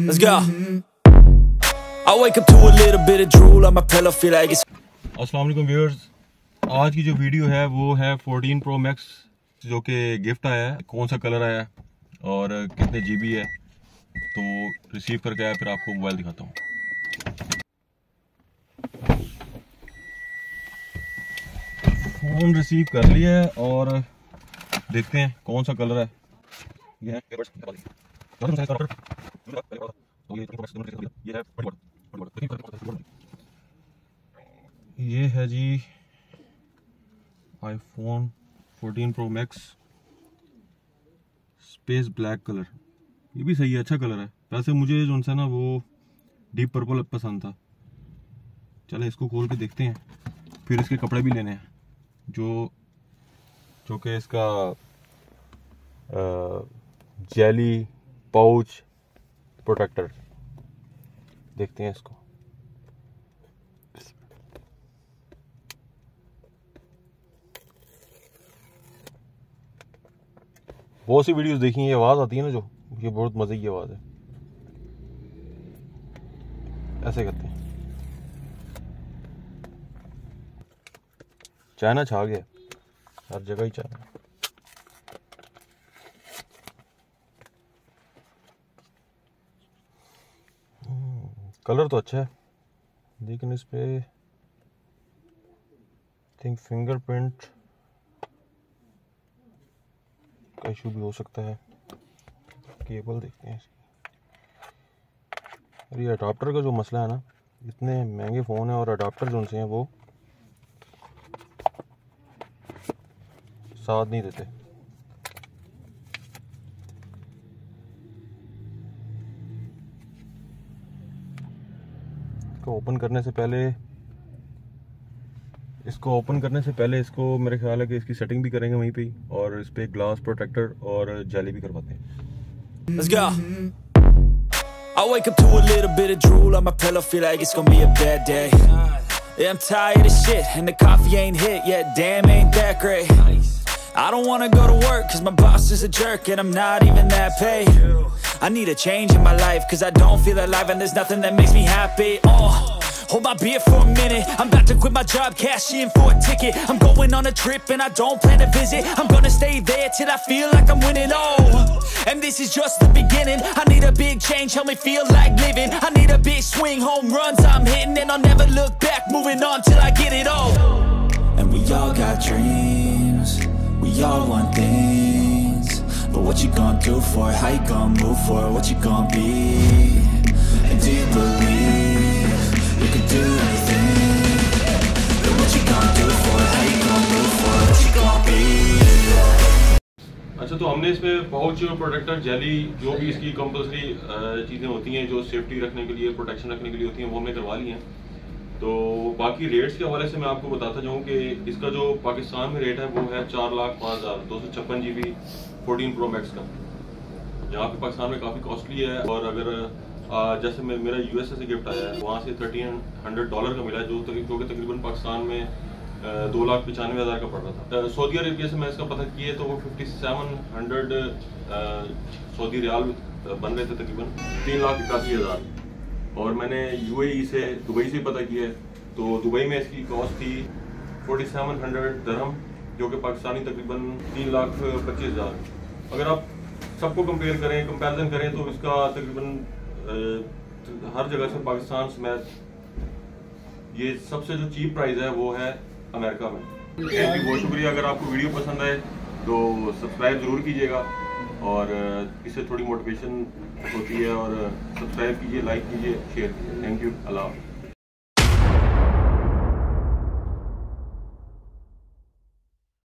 Let's go. I wake up to a little bit of drool on my pillow, feel like it's. अस्सलाम वालेकुम viewers, आज की जो video है वो है 14 Pro Max जो कि गिफ्ट आया है। कौन सा कलर आया और कितने GB है, तो रिसीव करके आया, फिर आपको मोबाइल दिखाता हूँ। फ़ोन रिसीव कर लिया है और देखते हैं कौन सा कलर है। ये है जी iPhone 14 Pro Max space black colour. ये भी सही है, अच्छा कलर है। वैसे मुझे जो सा ना वो डीप पर्पल पसंद था। चले इसको खोल के देखते हैं, फिर इसके कपड़े भी लेने हैं जो कि इसका जेली पाउच प्रोटेक्टर। देखते हैं इसको। बहुत सी वीडियोस देखी, ये आवाज़ आती है ना जो, ये बहुत मज़े की आवाज़ है। ऐसे करते हैं। चाइना छा गया, हर जगह ही चाइना। कलर तो अच्छा है, लेकिन इस पे थिंक फिंगरप्रिंट का इशू भी हो सकता है। केबल देखते हैं इसकी। ये अडाप्टर का जो मसला है ना, इतने महंगे फ़ोन है और अडाप्टर जो उनसे हैं वो साथ नहीं देते। इसको ओपन करने से पहले इसको मेरे ख्याल है कि इसकी सेटिंग भी करेंगे वहीं पे ही, और इस पे ग्लास प्रोटेक्टर और जेली भी करवाते हैं। Let's go. I wake up to a little bit of drool on my pillow, feel like it's gonna be a bad day. Yeah, I'm tired of shit and the coffee ain't hit yet, damn ain't that great. I don't wanna go to work cause my boss is a jerk and I'm not even that paid. I need a change in my life cause I don't feel alive and there's nothing that makes me happy. Hold my beer for a minute, I'm about to quit my job, cash in for a ticket. I'm going on a trip and I don't plan to visit. I'm gonna stay there till I feel like I'm winning, and this is just the beginning. I need a big change, help me feel like living. I need a big swing, home runs I'm hitting, and I'll never look back, moving on till I get it all. And we all got dreams, we all want things, but what you gonna do for it? How you gonna move for it? What you gonna be? And do you believe you can do anything? But what you gonna do for it? How you gonna move for it? What you gonna be? अच्छा, तो हमने इसमें pouch और protector, jelly, जो भी इसकी compulsory चीज़ें होती हैं जो सेफ्टी रखने के लिए, प्रोटेक्शन रखने के लिए होती हैं, वो हमने करवा ली हैं। तो बाकी रेट्स के हवाले से मैं आपको बताता जाऊँ कि इसका जो पाकिस्तान में रेट है वो है 4,05,256 GB 14 Pro Max का। यहाँ पे पाकिस्तान में काफ़ी कॉस्टली है, और अगर जैसे मेरा USA से गिफ्ट आया है, वहाँ से $1,300 का मिला है, जो कि तकरीबन पाकिस्तान में 2,95,000 का पड़ रहा था। सऊदी अरेबिया से मैं इसका पता किया तो वो 5700 सऊदी रियाल बन रहे थे, तकरीबन 3,81,000। और मैंने UAE से, दुबई से पता किया है, तो दुबई में इसकी कॉस्ट थी 4700 दिरहम, जो कि पाकिस्तानी तकरीबन 3,25,000। अगर आप सबको कंपैरिजन करें तो इसका तकरीबन हर जगह से, पाकिस्तान समेत, ये सबसे जो चीप प्राइस है वो है अमेरिका में। बहुत शुक्रिया। अगर आपको वीडियो पसंद आए तो सब्सक्राइब ज़रूर कीजिएगा, और इससे थोड़ी मोटिवेशन होती है, और सब्सक्राइब कीजिए, लाइक कीजिए, शेयर कीजिए। Thank you. अल्लाह हाफ़िज़।